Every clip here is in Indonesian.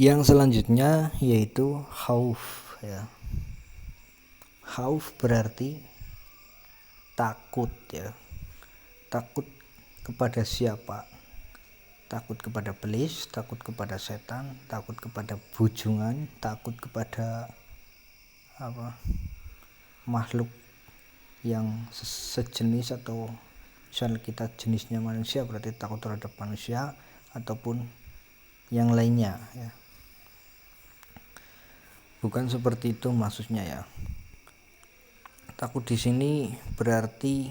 Yang selanjutnya yaitu khauf ya. Khauf berarti takut ya. Takut kepada siapa? Takut kepada iblis, takut kepada setan, takut kepada bujungan, takut kepada makhluk yang sejenis, atau misal kita jenisnya manusia berarti takut terhadap manusia ataupun yang lainnya ya. Bukan seperti itu maksudnya ya. Takut di sini berarti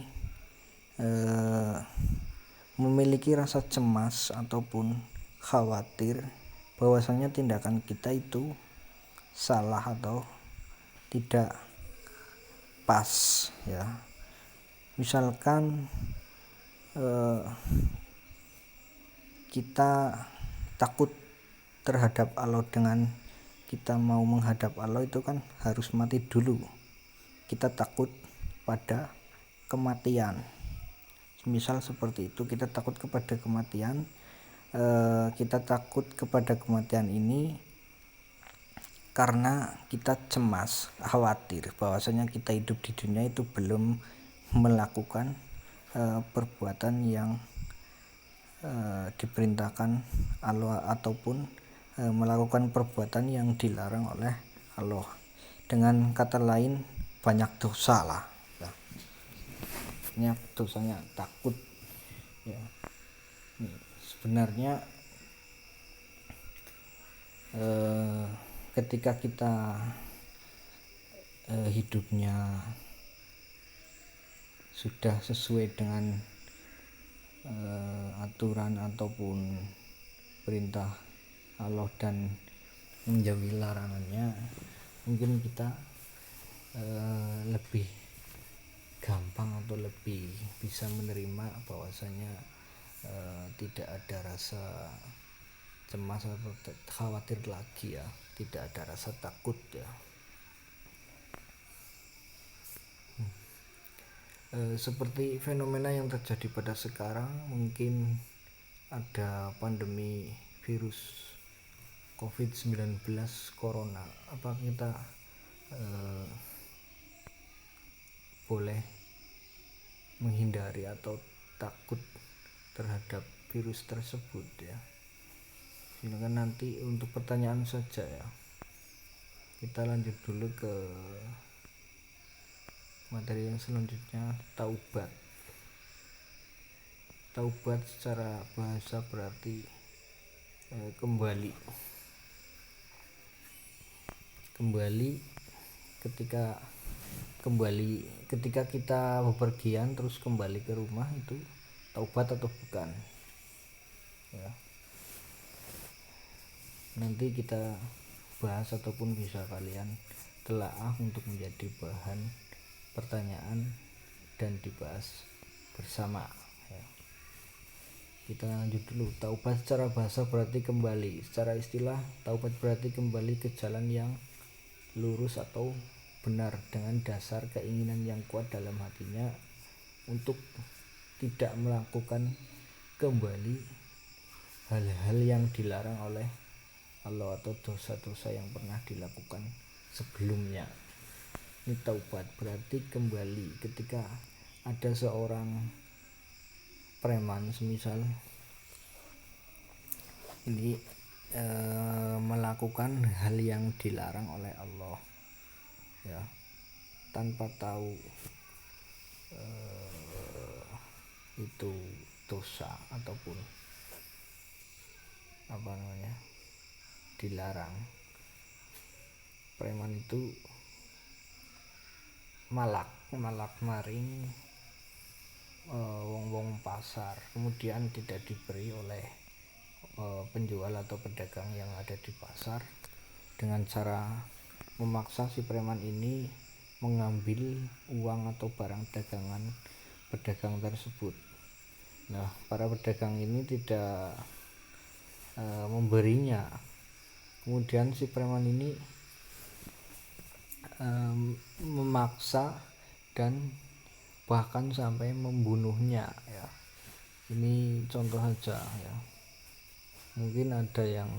memiliki rasa cemas ataupun khawatir bahwasanya tindakan kita itu salah atau tidak pas ya. Misalkan kita takut terhadap Allah, dengan kita mau menghadap Allah itu kan harus mati dulu. Kita takut pada kematian, misal seperti itu. Kita takut kepada kematian. Kita takut kepada kematian ini karena kita cemas, khawatir bahwasanya kita hidup di dunia itu belum melakukan perbuatan yang diperintahkan Allah, ataupun melakukan perbuatan yang dilarang oleh Allah. Dengan kata lain, banyak dosa lah ya. Banyak dosanya takut ya. Sebenarnya ketika kita hidupnya sudah sesuai dengan aturan ataupun perintah Allah dan menjauhi larangannya, mungkin kita lebih gampang atau lebih bisa menerima bahwasanya tidak ada rasa cemas atau khawatir lagi ya, tidak ada rasa takut ya. Seperti fenomena yang terjadi pada sekarang, mungkin ada pandemi virus COVID-19 corona. Apa kita boleh menghindari atau takut terhadap virus tersebut ya? Silakan nanti untuk pertanyaan saja ya. Kita lanjut dulu ke materi yang selanjutnya, taubat. Taubat secara bahasa berarti kembali ketika kita bepergian terus kembali ke rumah, itu taubat atau bukan ya. Nanti kita bahas ataupun bisa kalian telaah untuk menjadi bahan pertanyaan dan dibahas bersama ya. Kita lanjut dulu. Taubat secara bahasa berarti kembali. Secara istilah, taubat berarti kembali ke jalan yang lurus atau benar dengan dasar keinginan yang kuat dalam hatinya untuk tidak melakukan kembali hal-hal yang dilarang oleh Allah atau dosa-dosa yang pernah dilakukan sebelumnya. Ini taubat berarti kembali. Ketika ada seorang preman semisal ini melakukan hal yang dilarang oleh Allah ya, tanpa tahu itu dosa ataupun dilarang. Preman itu malak maring wong-wong pasar, kemudian tidak diberi oleh penjual atau pedagang yang ada di pasar. Dengan cara memaksa, si preman ini mengambil uang atau barang dagangan pedagang tersebut. Nah, para pedagang ini tidak memberinya. Kemudian si preman ini memaksa dan bahkan sampai membunuhnya ya. Ini contoh saja ya. Mungkin ada yang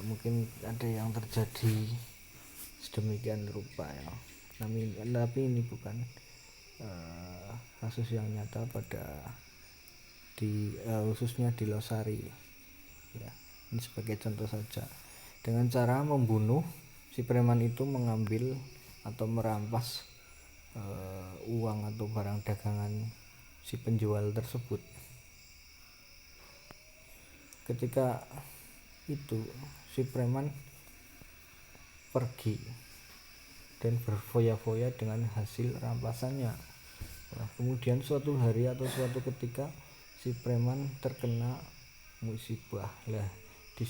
mungkin ada yang terjadi sedemikian rupa ya, tapi ini bukan kasus yang nyata pada khususnya di Losari ya. Ini sebagai contoh saja, dengan cara membunuh si preman itu mengambil atau merampas uang atau barang dagangan si penjual tersebut. Ketika itu si preman pergi dan berfoya-foya dengan hasil rampasannya. Nah, kemudian suatu hari atau suatu ketika si preman terkena musibah. Lah, di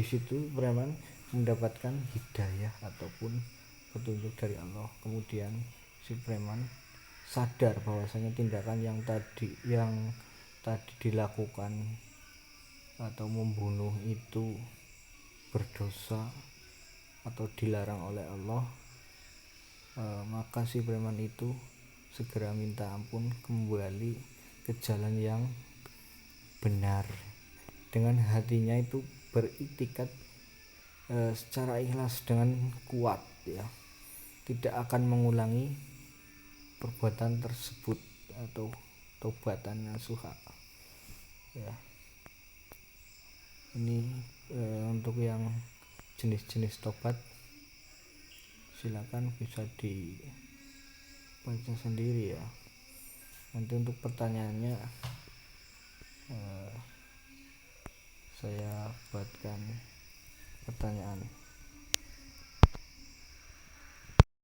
situ preman mendapatkan hidayah ataupun petunjuk dari Allah. Kemudian si preman sadar bahwasanya tindakan yang tadi dilakukan atau membunuh itu berdosa atau dilarang oleh Allah. Maka si preman itu segera minta ampun, kembali ke jalan yang benar. Dengan hatinya itu beriktikad secara ikhlas dengan kuat ya, tidak akan mengulangi perbuatan tersebut atau tobatan nasuha ya. Ini untuk yang jenis-jenis tobat silakan bisa dibaca sendiri ya. Nanti untuk pertanyaannya saya buatkan pertanyaan.